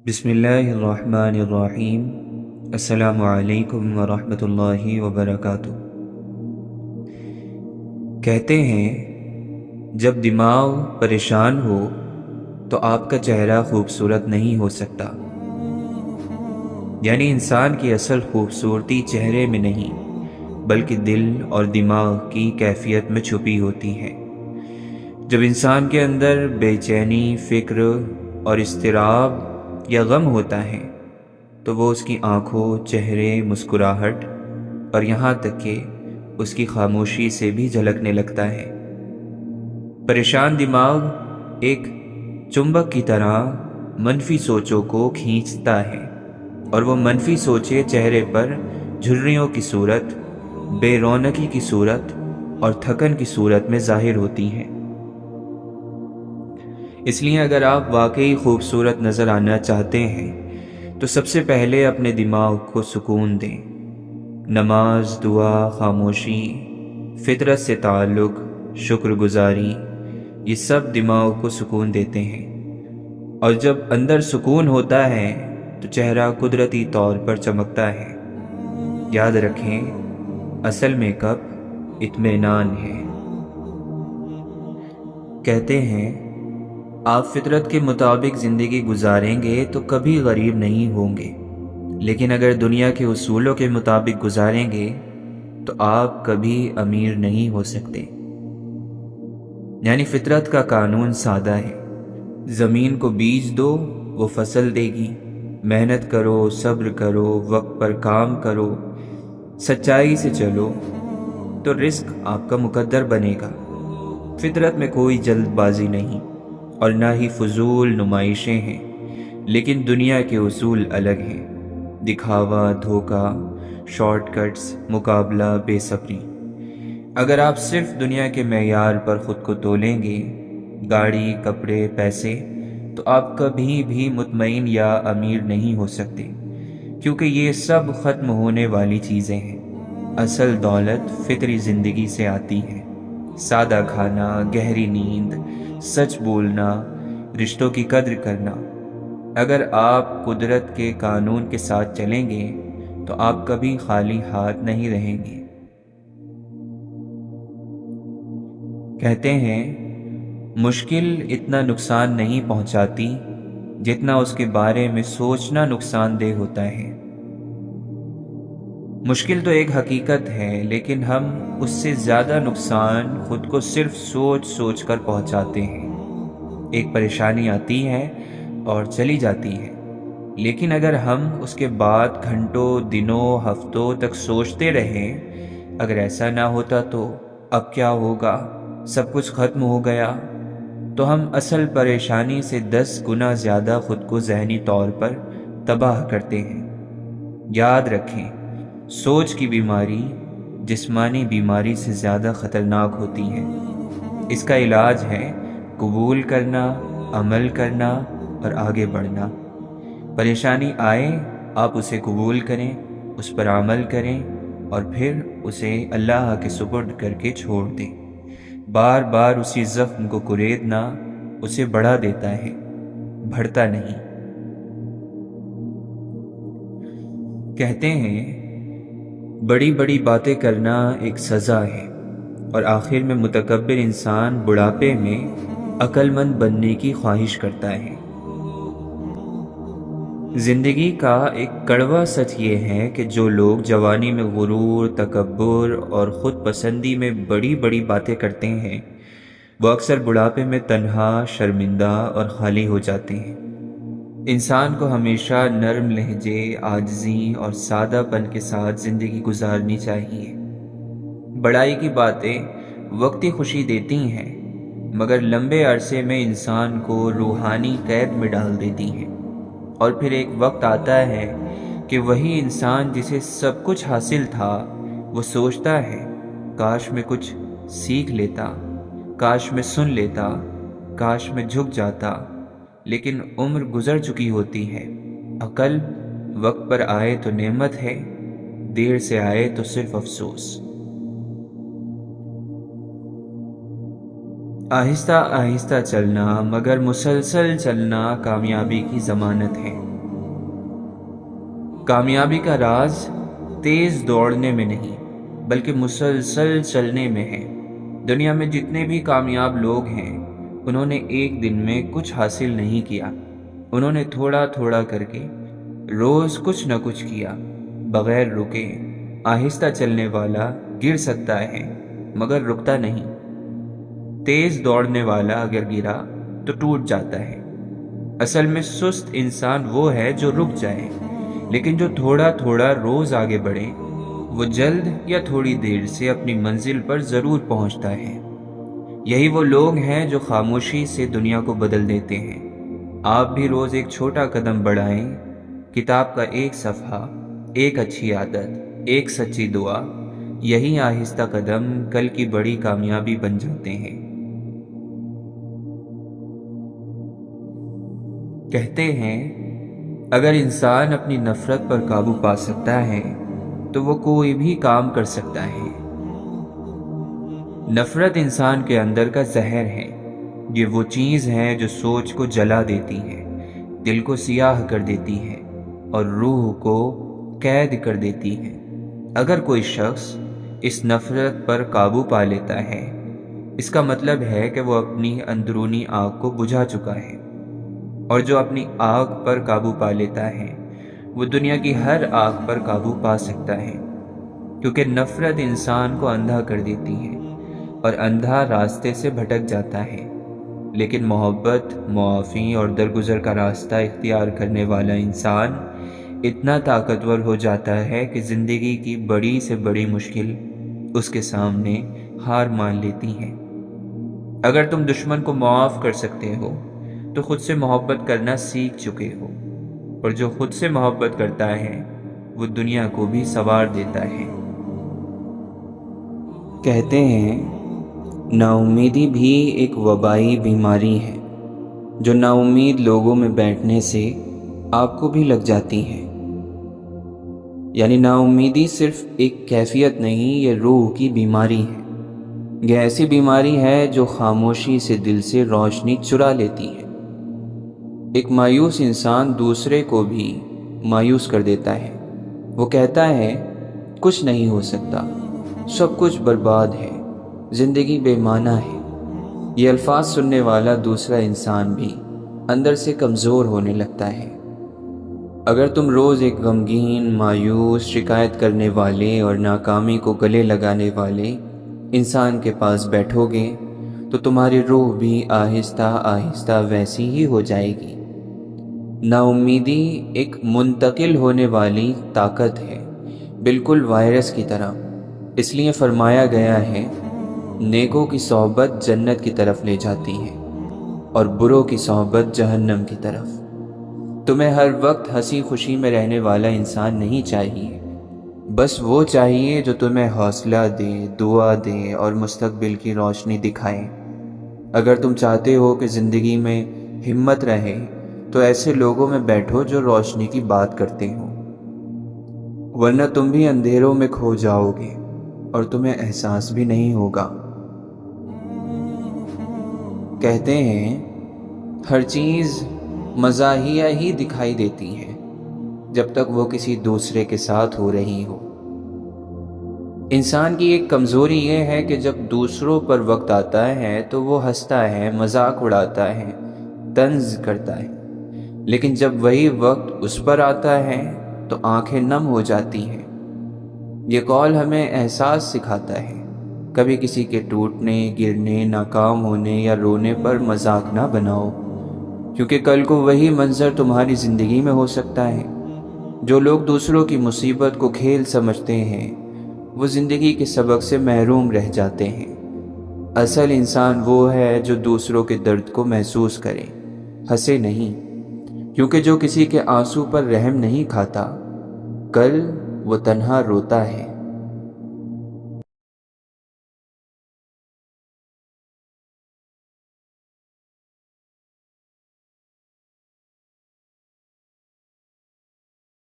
بسم اللہ الرحمن الرحیم۔ السلام علیکم ورحمۃ اللہ وبرکاتہ۔ کہتے ہیں جب دماغ پریشان ہو تو آپ کا چہرہ خوبصورت نہیں ہو سکتا، یعنی انسان کی اصل خوبصورتی چہرے میں نہیں بلکہ دل اور دماغ کی کیفیت میں چھپی ہوتی ہے۔ جب انسان کے اندر بے چینی، فکر اور اضطراب یا غم ہوتا ہے تو وہ اس کی آنکھوں، چہرے، مسکراہٹ اور یہاں تک کہ اس کی خاموشی سے بھی جھلکنے لگتا ہے۔ پریشان دماغ ایک چمبک کی طرح منفی سوچوں کو کھینچتا ہے، اور وہ منفی سوچیں چہرے پر جھریوں کی صورت، بے رونقی کی صورت اور تھکن کی صورت میں ظاہر ہوتی ہیں۔ اس لیے اگر آپ واقعی خوبصورت نظر آنا چاہتے ہیں تو سب سے پہلے اپنے دماغ کو سکون دیں۔ نماز، دعا، خاموشی، فطرت سے تعلق، شکر گزاری، یہ سب دماغ کو سکون دیتے ہیں، اور جب اندر سکون ہوتا ہے تو چہرہ قدرتی طور پر چمکتا ہے۔ یاد رکھیں، اصل میک اپ اطمینان ہے۔ کہتے ہیں آپ فطرت کے مطابق زندگی گزاریں گے تو کبھی غریب نہیں ہوں گے، لیکن اگر دنیا کے اصولوں کے مطابق گزاریں گے تو آپ کبھی امیر نہیں ہو سکتے۔ یعنی فطرت کا قانون سادہ ہے، زمین کو بیج دو، وہ فصل دے گی۔ محنت کرو، صبر کرو، وقت پر کام کرو، سچائی سے چلو تو رزق آپ کا مقدر بنے گا۔ فطرت میں کوئی جلد بازی نہیں اور نہ ہی فضول نمائشیں ہیں، لیکن دنیا کے اصول الگ ہیں۔ دکھاوا، دھوکہ، شارٹ کٹس، مقابلہ، بے صبری۔ اگر آپ صرف دنیا کے معیار پر خود کو تولیں گے، گاڑی، کپڑے، پیسے، تو آپ کبھی بھی مطمئن یا امیر نہیں ہو سکتے، کیونکہ یہ سب ختم ہونے والی چیزیں ہیں۔ اصل دولت فطری زندگی سے آتی ہے۔ سادہ کھانا، گہری نیند، سچ بولنا، رشتوں کی قدر کرنا۔ اگر آپ قدرت کے قانون کے ساتھ چلیں گے تو آپ کبھی خالی ہاتھ نہیں رہیں گے۔ کہتے ہیں مشکل اتنا نقصان نہیں پہنچاتی جتنا اس کے بارے میں سوچنا نقصان دہ ہوتا ہے۔ مشکل تو ایک حقیقت ہے، لیکن ہم اس سے زیادہ نقصان خود کو صرف سوچ سوچ کر پہنچاتے ہیں۔ ایک پریشانی آتی ہے اور چلی جاتی ہے، لیکن اگر ہم اس کے بعد گھنٹوں، دنوں، ہفتوں تک سوچتے رہیں اگر ایسا نہ ہوتا تو اب کیا ہوگا، سب کچھ ختم ہو گیا، تو ہم اصل پریشانی سے 10 گنا زیادہ خود کو ذہنی طور پر تباہ کرتے ہیں۔ یاد رکھیں، سوچ کی بیماری جسمانی بیماری سے زیادہ خطرناک ہوتی ہے۔ اس کا علاج ہے قبول کرنا، عمل کرنا اور آگے بڑھنا۔ پریشانی آئے، آپ اسے قبول کریں، اس پر عمل کریں اور پھر اسے اللہ کے سپرد کر کے چھوڑ دیں۔ بار بار اسی زخم کو کریدنا اسے بڑھا دیتا ہے، بڑھتا نہیں۔ کہتے ہیں بڑی بڑی باتیں کرنا ایک سزا ہے، اور آخر میں متکبر انسان بڑھاپے میں عقل مند بننے کی خواہش کرتا ہے۔ زندگی کا ایک کڑوا سچ یہ ہے کہ جو لوگ جوانی میں غرور، تکبر اور خود پسندی میں بڑی بڑی باتیں کرتے ہیں وہ اکثر بڑھاپے میں تنہا، شرمندہ اور خالی ہو جاتے ہیں۔ انسان کو ہمیشہ نرم لہجے، عاجزی اور سادہ پن کے ساتھ زندگی گزارنی چاہیے۔ بڑائی کی باتیں وقتی خوشی دیتی ہیں، مگر لمبے عرصے میں انسان کو روحانی قید میں ڈال دیتی ہیں، اور پھر ایک وقت آتا ہے کہ وہی انسان جسے سب کچھ حاصل تھا وہ سوچتا ہے کاش میں کچھ سیکھ لیتا، کاش میں سن لیتا، کاش میں جھک جاتا، لیکن عمر گزر چکی ہوتی ہے۔ عقل وقت پر آئے تو نعمت ہے، دیر سے آئے تو صرف افسوس۔ آہستہ آہستہ چلنا مگر مسلسل چلنا کامیابی کی ضمانت ہے۔ کامیابی کا راز تیز دوڑنے میں نہیں بلکہ مسلسل چلنے میں ہے۔ دنیا میں جتنے بھی کامیاب لوگ ہیں انہوں نے ایک دن میں کچھ حاصل نہیں کیا، انہوں نے تھوڑا تھوڑا کر کے روز کچھ نہ کچھ کیا، بغیر رکے۔ آہستہ چلنے والا گر سکتا ہے مگر رکتا نہیں، تیز دوڑنے والا اگر گرا تو ٹوٹ جاتا ہے۔ اصل میں سست انسان وہ ہے جو رک جائے، لیکن جو تھوڑا تھوڑا روز آگے بڑھے وہ جلد یا تھوڑی دیر سے اپنی منزل پر ضرور پہنچتا ہے۔ یہی وہ لوگ ہیں جو خاموشی سے دنیا کو بدل دیتے ہیں۔ آپ بھی روز ایک چھوٹا قدم بڑھائیں، کتاب کا ایک صفحہ، ایک اچھی عادت، ایک سچی دعا، یہی آہستہ قدم کل کی بڑی کامیابی بن جاتے ہیں۔ کہتے ہیں اگر انسان اپنی نفرت پر قابو پا سکتا ہے تو وہ کوئی بھی کام کر سکتا ہے۔ نفرت انسان کے اندر کا زہر ہے۔ یہ وہ چیز ہے جو سوچ کو جلا دیتی ہے، دل کو سیاہ کر دیتی ہے اور روح کو قید کر دیتی ہے۔ اگر کوئی شخص اس نفرت پر قابو پا لیتا ہے، اس کا مطلب ہے کہ وہ اپنی اندرونی آگ کو بجھا چکا ہے، اور جو اپنی آگ پر قابو پا لیتا ہے وہ دنیا کی ہر آگ پر قابو پا سکتا ہے، کیونکہ نفرت انسان کو اندھا کر دیتی ہے اور اندھا راستے سے بھٹک جاتا ہے، لیکن محبت، معافی اور درگزر کا راستہ اختیار کرنے والا انسان اتنا طاقتور ہو جاتا ہے کہ زندگی کی بڑی سے بڑی مشکل اس کے سامنے ہار مان لیتی ہے۔ اگر تم دشمن کو معاف کر سکتے ہو تو خود سے محبت کرنا سیکھ چکے ہو، اور جو خود سے محبت کرتا ہے وہ دنیا کو بھی سنوار دیتا ہے۔ کہتے ہیں نا امیدی بھی ایک وبائی بیماری ہے جو نا امید لوگوں میں بیٹھنے سے آپ کو بھی لگ جاتی ہے۔ یعنی نا امیدی صرف ایک کیفیت نہیں، یہ روح کی بیماری ہے۔ یہ ایسی بیماری ہے جو خاموشی سے دل سے روشنی چرا لیتی ہے۔ ایک مایوس انسان دوسرے کو بھی مایوس کر دیتا ہے۔ وہ کہتا ہے کچھ نہیں ہو سکتا، سب کچھ برباد ہے، زندگی بے معنی ہے۔ یہ الفاظ سننے والا دوسرا انسان بھی اندر سے کمزور ہونے لگتا ہے۔ اگر تم روز ایک غمگین، مایوس، شکایت کرنے والے اور ناکامی کو گلے لگانے والے انسان کے پاس بیٹھو گے تو تمہاری روح بھی آہستہ آہستہ ویسی ہی ہو جائے گی۔ نا امیدی ایک منتقل ہونے والی طاقت ہے، بالکل وائرس کی طرح۔ اس لیے فرمایا گیا ہے نیکوں کی صحبت جنت کی طرف لے جاتی ہے اور بروں کی صحبت جہنم کی طرف۔ تمہیں ہر وقت ہنسی خوشی میں رہنے والا انسان نہیں چاہیے، بس وہ چاہیے جو تمہیں حوصلہ دے، دعا دے اور مستقبل کی روشنی دکھائے۔ اگر تم چاہتے ہو کہ زندگی میں ہمت رہے تو ایسے لوگوں میں بیٹھو جو روشنی کی بات کرتے ہوں، ورنہ تم بھی اندھیروں میں کھو جاؤ گے اور تمہیں احساس بھی نہیں ہوگا۔ کہتے ہیں ہر چیز مزاحیہ ہی دکھائی دیتی ہے جب تک وہ کسی دوسرے کے ساتھ ہو رہی ہو۔ انسان کی ایک کمزوری یہ ہے کہ جب دوسروں پر وقت آتا ہے تو وہ ہنستا ہے، مذاق اڑاتا ہے، طنز کرتا ہے، لیکن جب وہی وقت اس پر آتا ہے تو آنکھیں نم ہو جاتی ہیں۔ یہ قول ہمیں احساس سکھاتا ہے، کبھی کسی کے ٹوٹنے، گرنے، ناکام ہونے یا رونے پر مذاق نہ بناؤ، کیونکہ کل کو وہی منظر تمہاری زندگی میں ہو سکتا ہے۔ جو لوگ دوسروں کی مصیبت کو کھیل سمجھتے ہیں وہ زندگی کے سبق سے محروم رہ جاتے ہیں۔ اصل انسان وہ ہے جو دوسروں کے درد کو محسوس کرے، ہنسے نہیں، کیونکہ جو کسی کے آنسو پر رحم نہیں کھاتا کل وہ تنہا روتا ہے۔